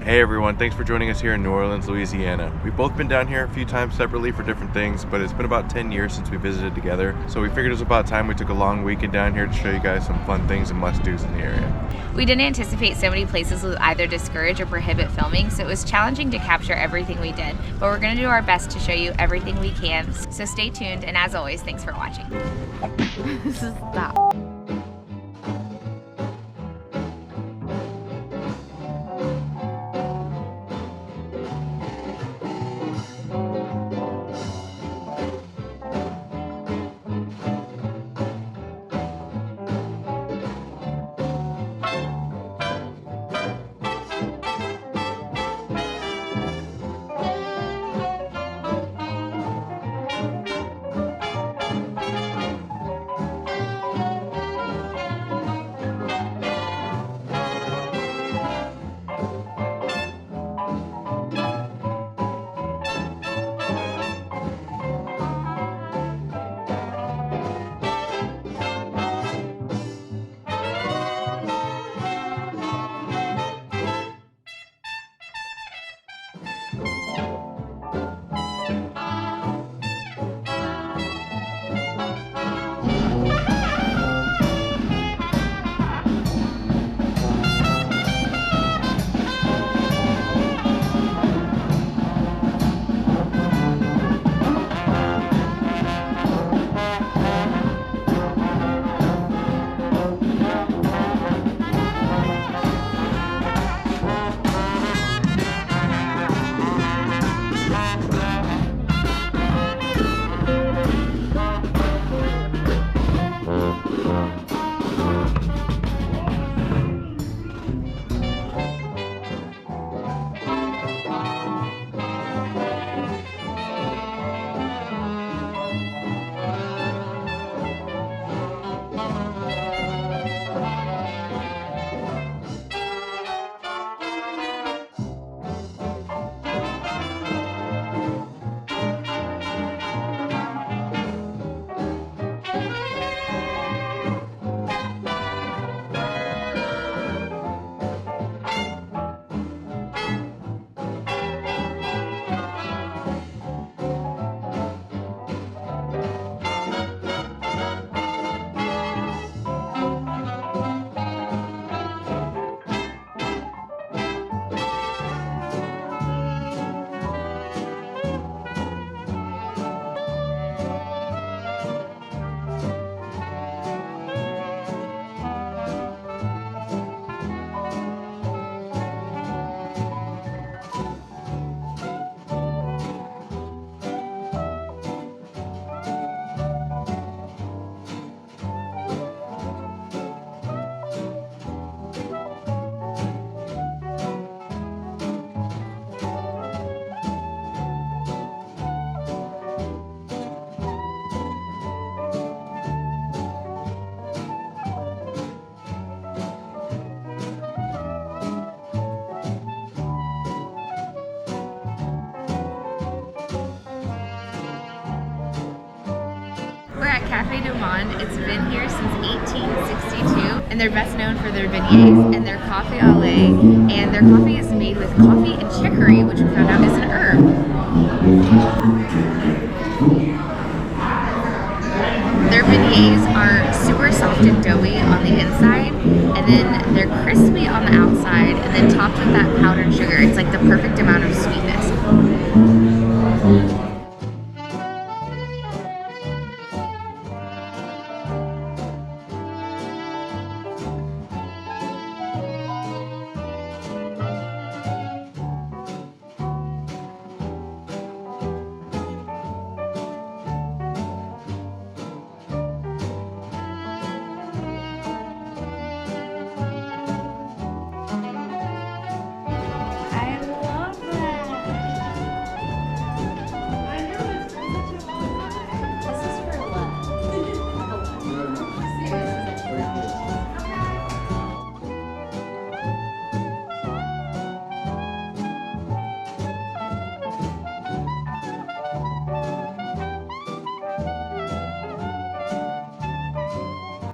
Hey everyone, thanks for joining us here in New Orleans, Louisiana. We've both been down here a few times separately for different things, but it's been about 10 years since we visited together, so we figured it was about time we took a long weekend down here to show you guys some fun things and must-dos in the area. We didn't anticipate so many places would either discourage or prohibit filming, so it was challenging to capture everything we did, but we're going to do our best to show you everything we can, so stay tuned, and as always, thanks for watching. Stop. We're at Cafe du Monde. It's been here since 1862, and they're best known for their beignets and their coffee au lait, and their coffee is made with coffee and chicory, which we found out is an herb. Their beignets are super soft and doughy on the inside, and then they're crispy on the outside, and then topped with that powdered sugar. It's like the perfect amount of sweetness.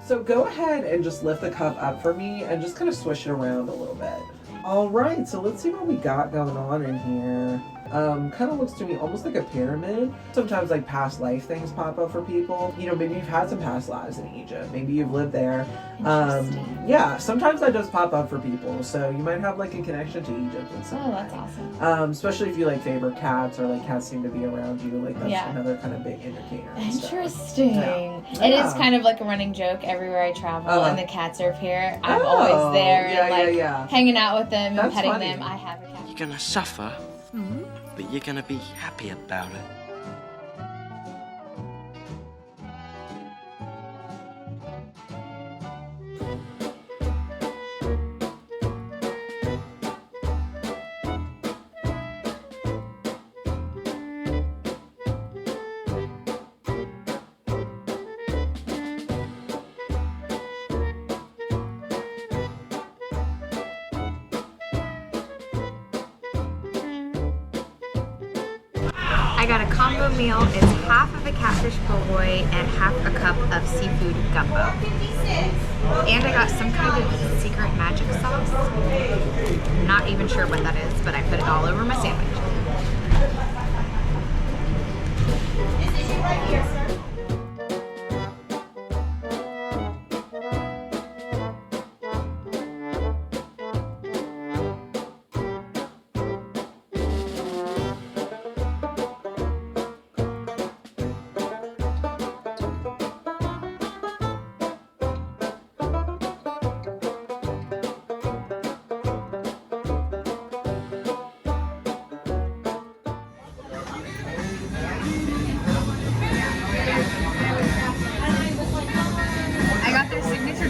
So go ahead and just lift the cup up for me and just kind of swish it around a little bit. All right, so let's see what we got going on in here. Kind of looks to me almost like a pyramid. Sometimes like past life things pop up for people. You know, maybe you've had some past lives in Egypt. Maybe you've lived there. Yeah, sometimes that does pop up for people. So you might have like a connection to Egypt in some way. That's awesome. Especially if you like favor cats or like cats seem to be around you. Like that's another kind of big indicator. Interesting. It is kind of like a running joke everywhere I travel and the cats are here. I'm always there and hanging out with them and petting them. I have a cat. You're gonna suffer, but you're gonna be happy about it. I got a combo meal. It's half of a catfish po' boy and half a cup of seafood gumbo. And I got some kind of secret magic sauce. Not even sure what that is, but I put it all over my sandwich.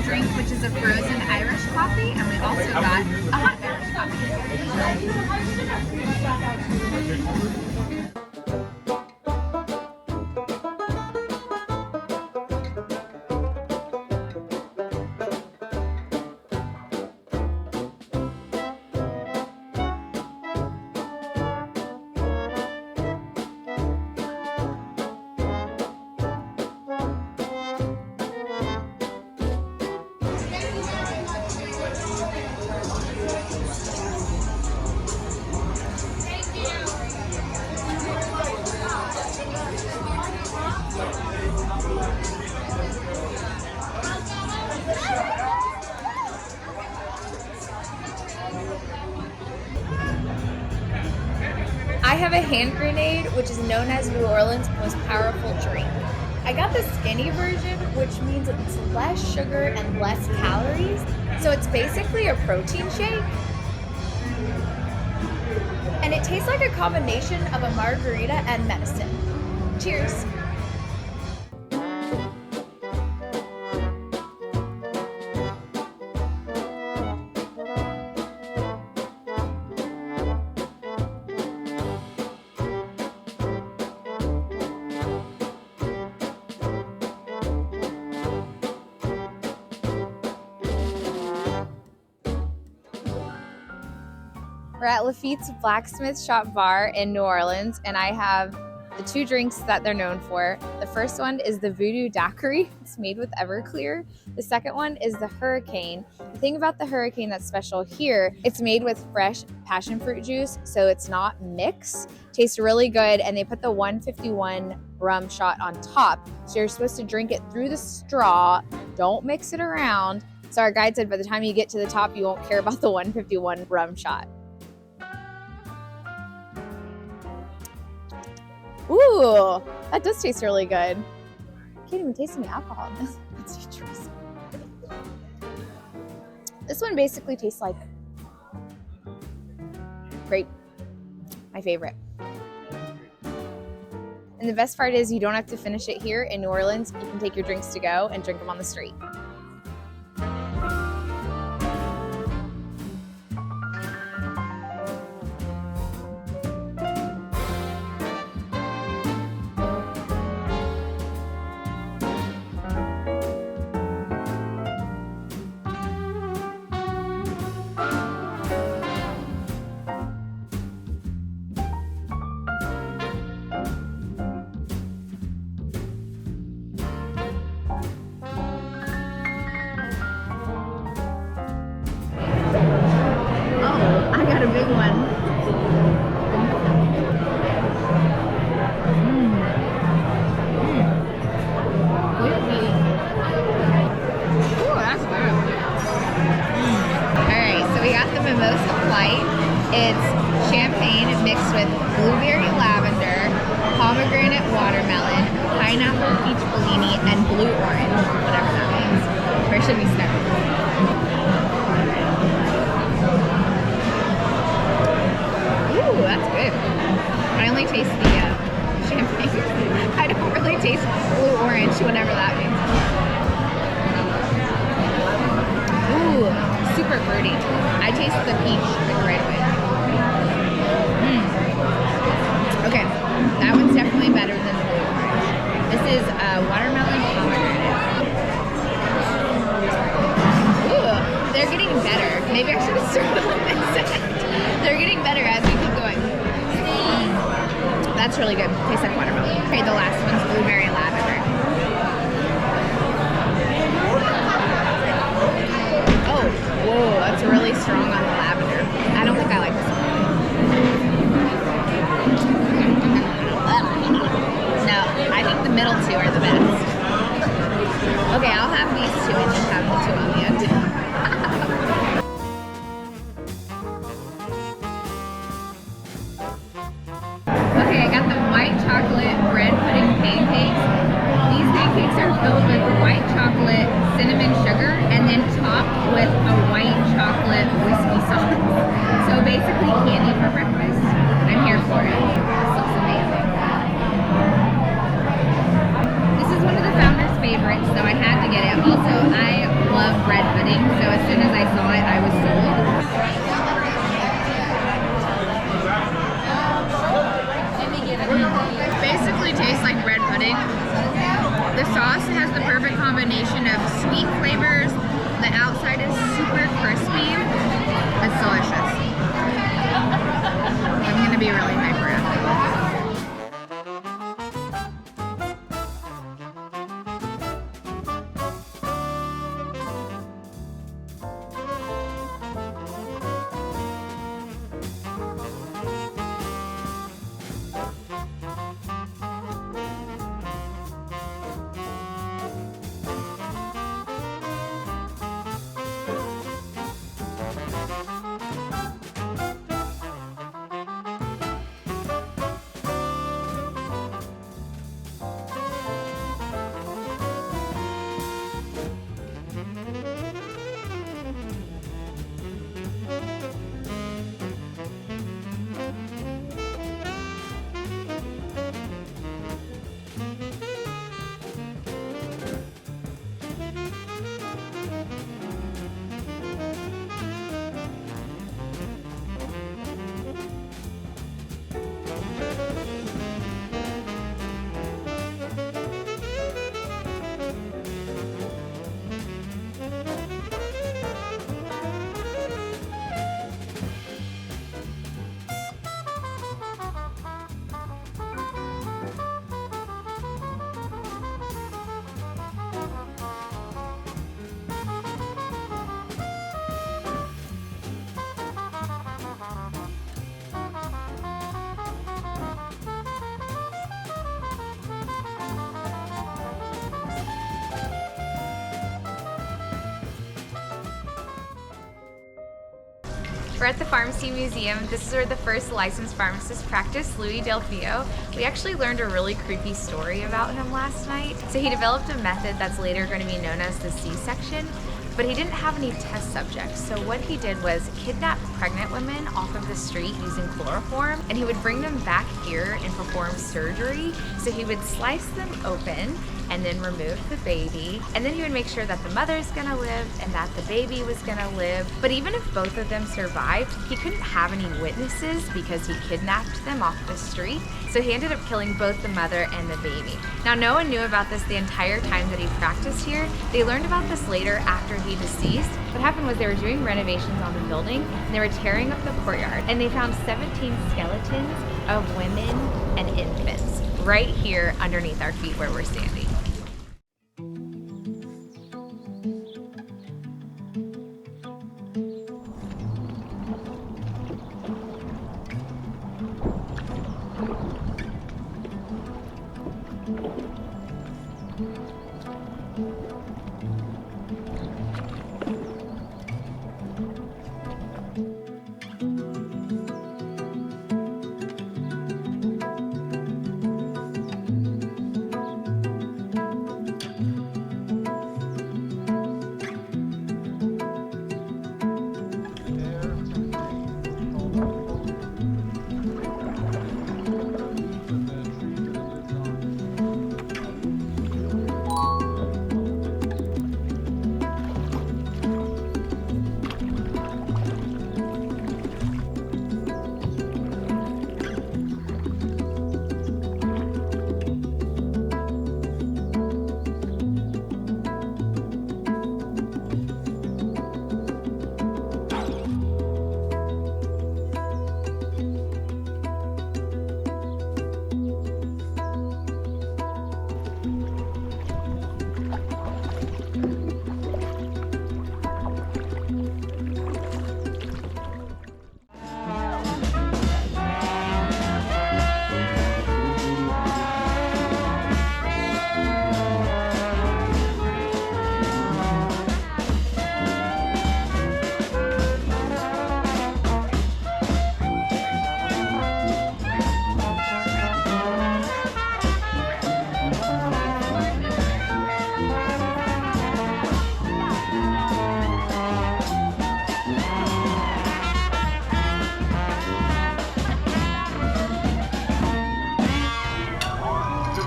Drink, which is a frozen Irish coffee, and we also got a hot Irish coffee. I have a hand grenade, which is known as New Orleans' most powerful drink. I got the skinny version, which means it's less sugar and less calories. So it's basically a protein shake. And it tastes like a combination of a margarita and medicine. Cheers. We're at Lafitte's Blacksmith Shop Bar in New Orleans, and I have the two drinks that they're known for. The first one is the Voodoo Daiquiri. It's made with Everclear. The second one is the Hurricane. The thing about the Hurricane that's special here, it's made with fresh passion fruit juice, so it's not mixed. Tastes really good, and they put the 151 rum shot on top, so you're supposed to drink it through the straw. Don't mix it around. So our guide said by the time you get to the top, you won't care about the 151 rum shot. Ooh, that does taste really good. I can't even taste any alcohol in this. That's interesting. This one basically tastes like grape, my favorite. And the best part is you don't have to finish it here in New Orleans. You can take your drinks to go and drink them on the street. white one. Ooh, that's good. Alright, so we got the mimosa flight. It's champagne mixed with blueberry lavender, pomegranate watermelon, pineapple peach bellini, and blue orange, whatever that means. Where should we start? Ooh, that's good. I only taste the champagne. I don't really taste blue orange, whatever that means. Ooh, super fruity. I taste the peach like right away. Okay, that one's definitely better than the blue orange. This is watermelon pomegranate. Ooh, they're getting better. Maybe I should have started on this end. They're getting better as we keep going. That's really good. Tastes like watermelon. Okay, the last one's blueberry lavender. Oh, whoa, that's really strong on the lavender. I don't think I like this one. No, I think the middle two are the best. Okay, I'll have these two and just have the two on the end. Okay, I got the white chocolate bread pudding pancakes. These pancakes are filled with white chocolate, cinnamon sugar, and then topped with a white chocolate whiskey sauce. So basically candy for breakfast. I'm here for it. This looks amazing. This is one of the founders' favorites, so I had to get it. Also, I love bread pudding, so as soon as I saw it, I was sold. Basically tastes like bread pudding. The sauce has the perfect combination of sweet flavors. The outside is super crispy. It's delicious. I'm gonna be really hyper after this. We're at the Pharmacy Museum. This is where the first licensed pharmacist practiced, Louis Delfio. We actually learned a really creepy story about him last night. So he developed a method that's later going to be known as the C-section, but he didn't have any test subjects. So what he did was kidnap pregnant women off of the street using chloroform, and he would bring them back here and perform surgery. So he would slice them open and then remove the baby, and then he would make sure that the mother's gonna live and that the baby was gonna live. But even if both of them survived, he couldn't have any witnesses because he kidnapped them off the street. So he ended up killing both the mother and the baby. Now, no one knew about this the entire time that he practiced here. They learned about this later after he deceased. What happened was they were doing renovations on the building and they were tearing up the courtyard, and they found 17 skeletons of women and infants right here underneath our feet where we're standing.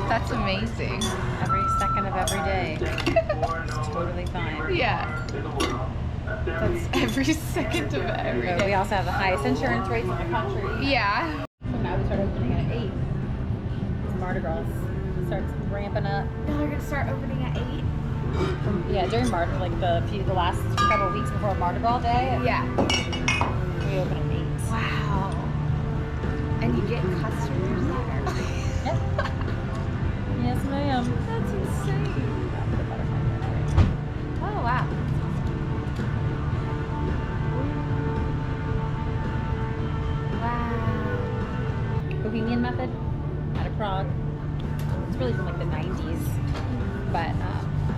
That's amazing. Every second of every day. It's totally fine. Yeah. That's every second of every So we day. also have the highest insurance rates in the country. Yeah. So now we start opening at 8. It's Mardi Gras starts ramping up. Now they're gonna start opening at 8. Yeah, during Mardi, like the last couple of weeks before Mardi Gras Day, Yeah. we open at 8. Wow. And you get customers there. Yep. Yes, ma'am. That's insane. Oh wow. Wow. Bohemian method out of Prague. It's really from like the 90s, but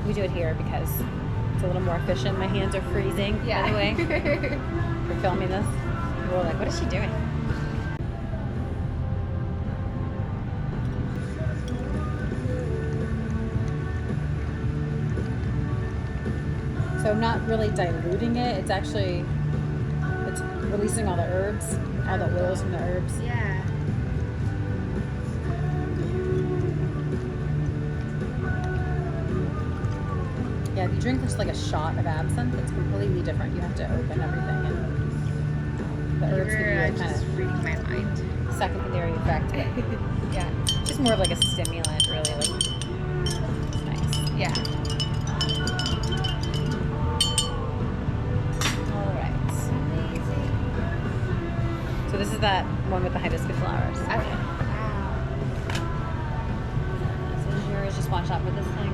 we do it here because it's a little more efficient. My hands are freezing, by the way, for filming this. We're like, what is she doing? So I'm not really diluting it. It's actually, it's releasing all the herbs, all the oils from the herbs. Yeah. Yeah, if you drink just like a shot of absinthe, it's completely different. You have to open everything, and the herbs give you a kind just of reading my mind. secondary effect. But Yeah. just more of like a stimulant, really. Like, it's nice. Yeah. All right. Amazing. So this is that one with the hibiscus flowers. Okay. Wow. This is yours. Just watch out for this thing.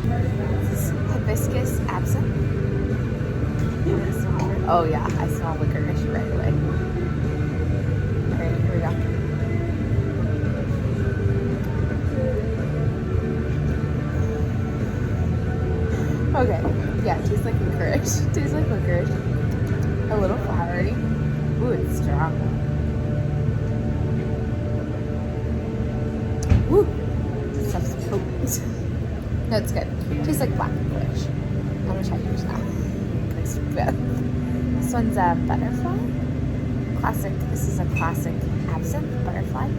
This is hibiscus absinthe. Oh yeah, I smell licorice right away. Alright, here we go. Okay, yeah, it tastes like licorice. It tastes like licorice. A little flowery. Ooh, it's strong. Woo! This stuff's potent. No, it's good. Tastes like black licorice. I'm gonna try yours now. Mixed with both. This one's a butterfly. Classic. This is a classic absinthe butterfly. Ooh,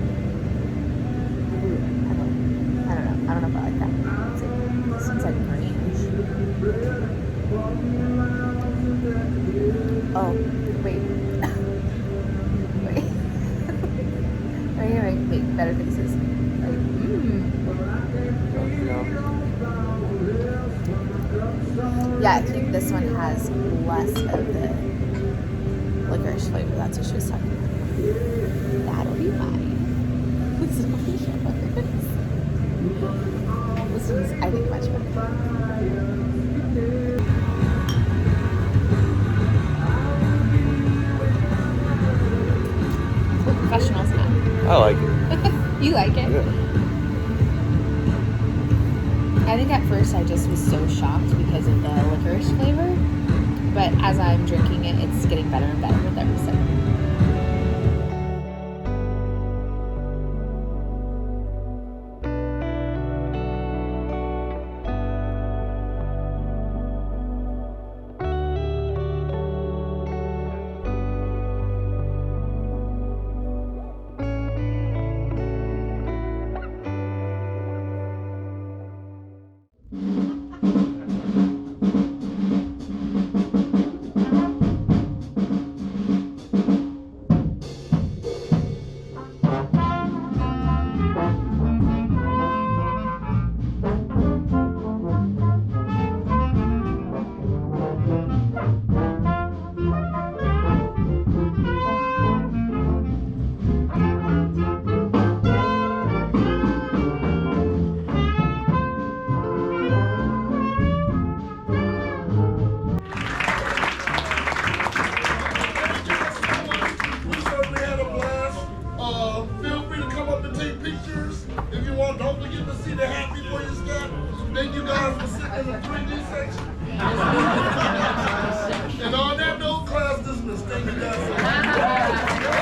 I don't know. I don't know if I like that. Let's see. This one's like greenish. Oh, wait. Wait. Right here, make better faces. Like, yeah, I think this one has less of the licorice flavor. That's what she was talking about. That'll be mine. This one's, I think, much better. We're professionals now. I like it. You like it? Yeah. I think at first I just was so shocked because of the licorice flavor, but as I'm drinking it, it's getting better and better with every sip. Don't forget to see the happy for your scat. Thank you guys for sitting in the 3D section. And on that note, class dismissed. Thank you guys so much.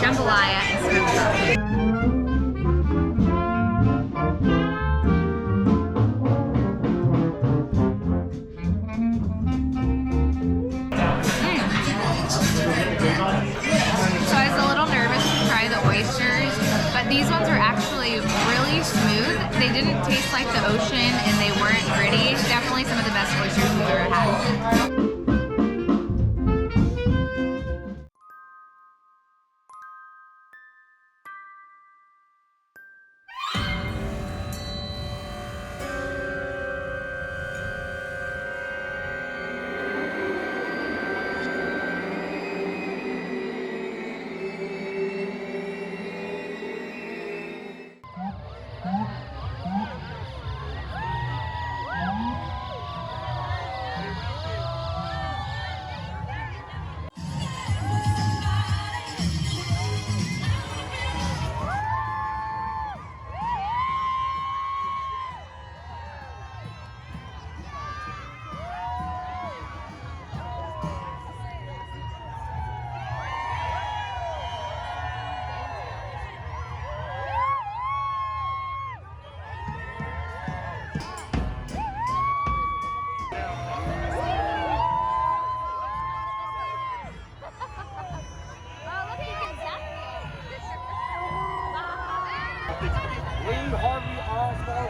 jambalaya, and smoked salmon. So I was a little nervous to try the oysters, but these ones are actually really smooth. They didn't taste like the ocean and they weren't gritty. Definitely some of the best oysters we've ever had.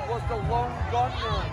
Was the lone gunman.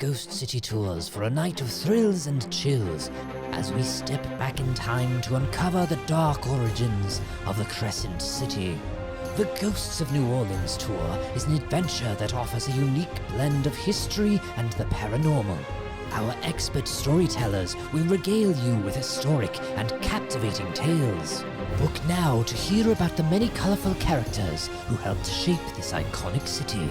Ghost City tours for a night of thrills and chills as we step back in time to uncover the dark origins of the Crescent City. The Ghosts of New Orleans tour is an adventure that offers a unique blend of history and the paranormal. Our expert storytellers will regale you with historic and captivating tales. Book now to hear about the many colorful characters who helped shape this iconic city.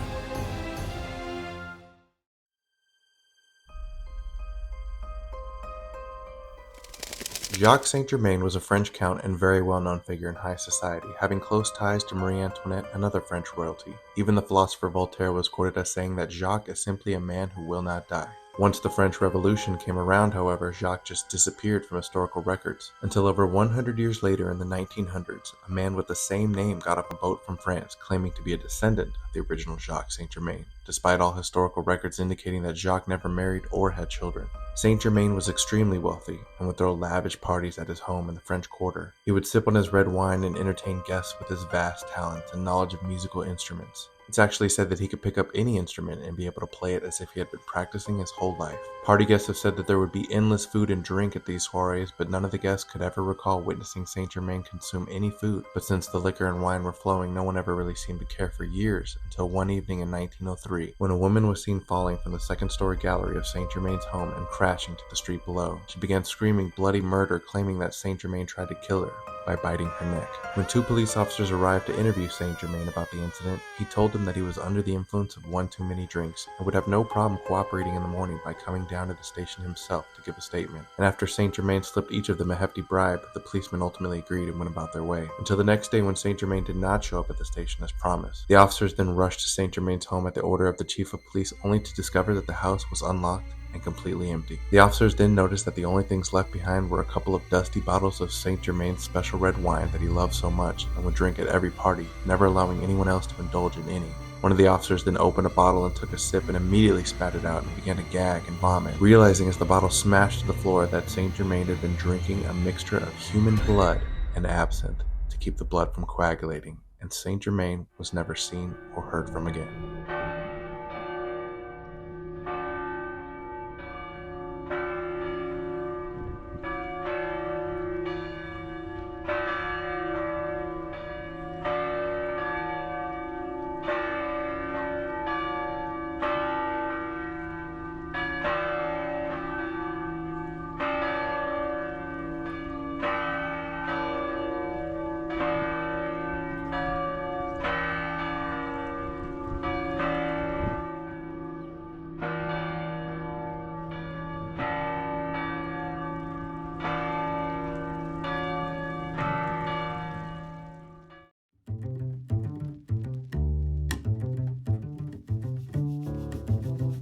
Jacques Saint-Germain was a French count and very well-known figure in high society, having close ties to Marie Antoinette and other French royalty. Even the philosopher Voltaire was quoted as saying that Jacques is simply a man who will not die. Once the French Revolution came around, however, Jacques just disappeared from historical records, until over 100 years later in the 1900s, a man with the same name got off a boat from France, claiming to be a descendant of the original Jacques Saint-Germain, despite all historical records indicating that Jacques never married or had children. Saint-Germain was extremely wealthy and would throw lavish parties at his home in the French Quarter. He would sip on his red wine and entertain guests with his vast talents and knowledge of musical instruments. It's actually said that he could pick up any instrument and be able to play it as if he had been practicing his whole life. Party guests have said that there would be endless food and drink at these soirees, but none of the guests could ever recall witnessing Saint-Germain consume any food. But since the liquor and wine were flowing, no one ever really seemed to care for years, until one evening in 1903, when a woman was seen falling from the second-story gallery of Saint-Germain's home and crashing to the street below. She began screaming bloody murder, claiming that Saint-Germain tried to kill her by biting her neck. When two police officers arrived to interview Saint-Germain about the incident, he told them that he was under the influence of one too many drinks and would have no problem cooperating in the morning by coming down to the station himself to give a statement. And after Saint-Germain slipped each of them a hefty bribe, the policemen ultimately agreed and went about their way. Until the next day when Saint-Germain did not show up at the station as promised. The officers then rushed to Saint-Germain's home at the order of the chief of police, only to discover that the house was unlocked and completely empty. The officers then noticed that the only things left behind were a couple of dusty bottles of Saint-Germain's special red wine that he loved so much and would drink at every party, never allowing anyone else to indulge in any. One of the officers then opened a bottle and took a sip and immediately spat it out and began to gag and vomit, realizing as the bottle smashed to the floor that Saint-Germain had been drinking a mixture of human blood and absinthe to keep the blood from coagulating, and Saint-Germain was never seen or heard from again.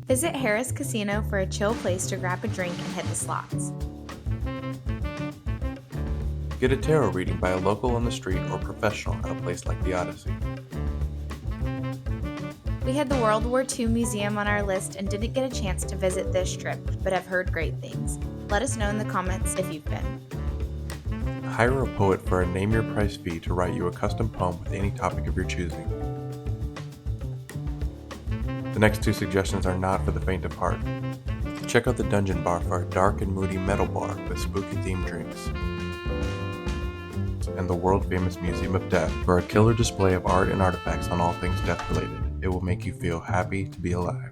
Visit Harris Casino for a chill place to grab a drink and hit the slots. Get a tarot reading by a local on the street or professional at a place like the Odyssey. We had the World War II Museum on our list and didn't get a chance to visit this trip, but have heard great things. Let us know in the comments if you've been. Hire a poet for a name-your-price fee to write you a custom poem with any topic of your choosing. The next two suggestions are not for the faint of heart. Check out the Dungeon Bar for a dark and moody metal bar with spooky-themed drinks. And the world-famous Museum of Death for a killer display of art and artifacts on all things death-related. It will make you feel happy to be alive.